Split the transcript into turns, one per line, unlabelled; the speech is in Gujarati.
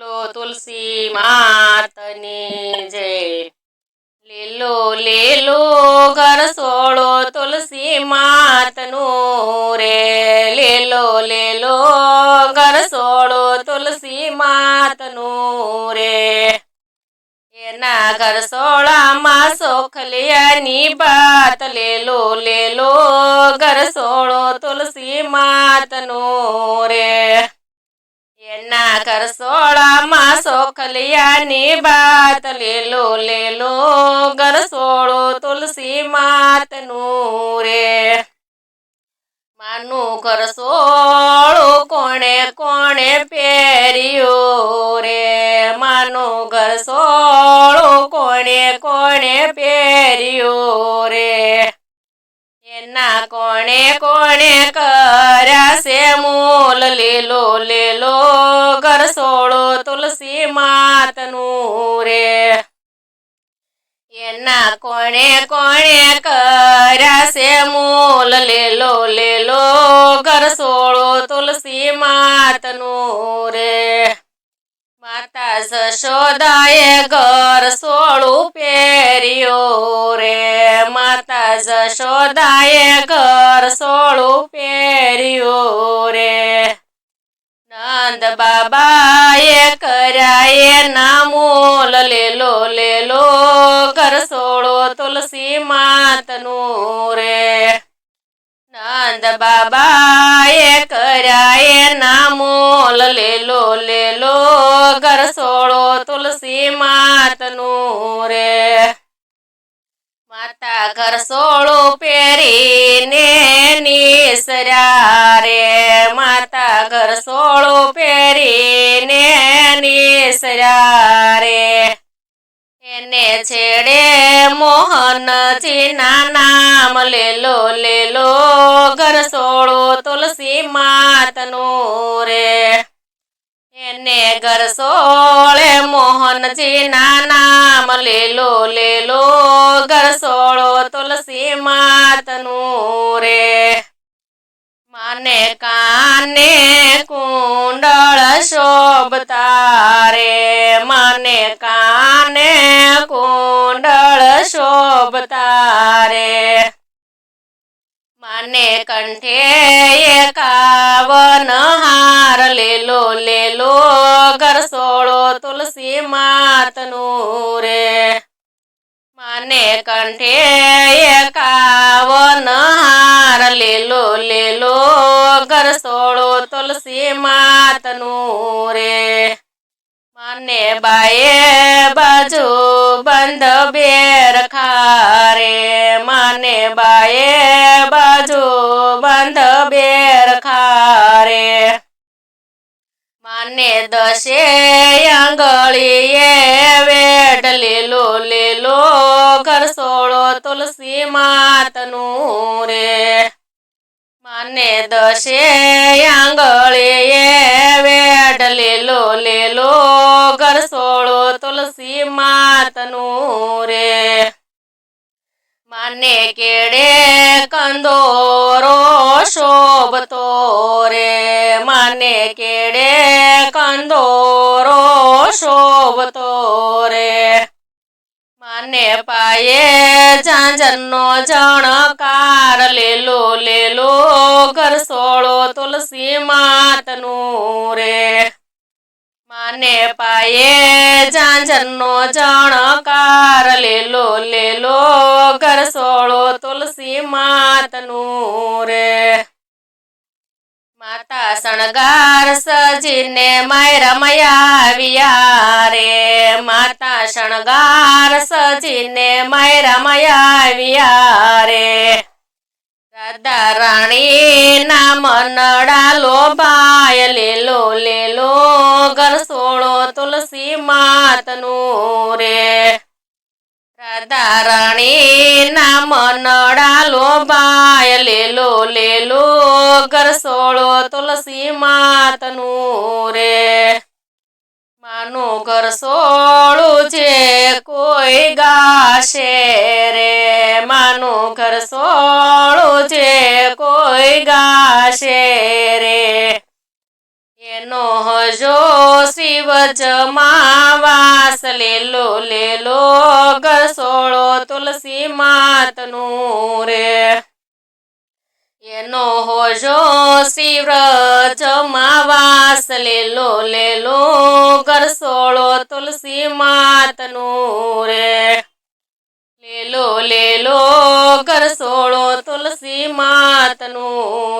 બોલો તુલસી માતની જય। લીલો લીલો ઘર સોળો તુલસી માતનું રે, લીલો લીલો ઘર સોળો તુલસી માતનું રે। એના ઘર સોળામાં સોખલિયાની બાત, લીલો લીલો ઘર સોળો તુલસી માતનું રે। એના ઘર સોળામાં સોખલિયાની બાત, લીલો લીલો ઘર સોળો તુલસી માતનું રે। માનું ઘર સોળું કોણે કોણે પહેર્યું રે, માનું ઘર સોળું કોણે કોણે પહેર્યું રે। એના કોણે કોણે કર્યા છે મૂલ, લીલો લીલો ઘર સોળો તુલસી માતનું રે। એના કોણે કોણે કર્યા છે મૂલ, લીલો લીલો ઘર સોળો તુલસી માતનું રે। માતા જશોદાએ ઘર સોળું પહેર્યું રે, માતા જશોદાએ ઘર સોળું પહેર્યું રે। નંદ બાબાએ કર્યા એના મૂલ, લીલો લીલો ઘર સોળો તુલસી માતનું રે। નંદ બાબાએ કર્યા એના મૂલ, લીલો લીલો ઘર સોળો તુલસી માતનું રે। માતા ઘર સોળું પહેરીને નિસર્યા રે, માતા ઘર સોળું પહેરીને નિસર્યા રે। એને છેડે મોહનજીના નામ, લીલો લીલો ઘર સોળો તુલસી માતનું રે। એને ઘર સોળે મોહનજીના નામ, લીલો લીલો ઘર સોળો તુલસી માતનું રે। માને કાને કુંડળ શોભતા રે, માને કાને કુંડળ શોભતા રે। માને કંઠે એકાવન હાર, લીલો લીલો ઘર સોળો તુલસી માતનું રે। માને કંઠે એકાવન હાર, લીલો લીલો ઘર સોળો તુલસી માતનું રે। માને બાએ બાજુ બંધ બેર ખારે, માને બાએ બાજુ બંધ બેર ખારે। માને દશે આંગળીએ વેઢ, લીલો લીલો ઘર સોળો તુલસી માતનું રે। માને દશે આંગળીએ વેઢ, લીલો લીલો ઘર સોળો તુલસી માતનું રે। માને કેડે કંદોરો શોભતો રે, માને કેડે કંદોરો શોભતો રે। માને પાયે ઝાંઝરનો ઝણકાર, લીલો લીલો ઘર સોળો તુલસી માતનું રે। માને પાયે ઝાંઝરનો ઝણકાર, લીલો લીલો ઘર સોળો તુલસી માતનું રે। માતા શણગાર સજીને માયરામાં આવ્યા રે, માતા શણગાર સજીને માયરામાં આવ્યા રે। રાધા રાણી ના મનડા લોભાય, લીલો લીલો ઘર સોળો તુલસી માતનું રે। રાધા રાણી ના મનડા લોભાય, લીલો લીલો ઘર સોળો તુલસી માતનું રે। માનું ઘર સોળું જે કોઈ ગાશે રે, માનું ઘર સોળું જે કોઈ ગાશે રે। એનો હજો શિવજમાં વાસ લેલો લેલો ગરસોળો તુલસી માતનું રે એનો હોજો શિવજમાં વાસ લેલો લેલો ગરસોળો તુલસી માતનું રે લેલો લેલો ગરસોળો તુલસી માતનું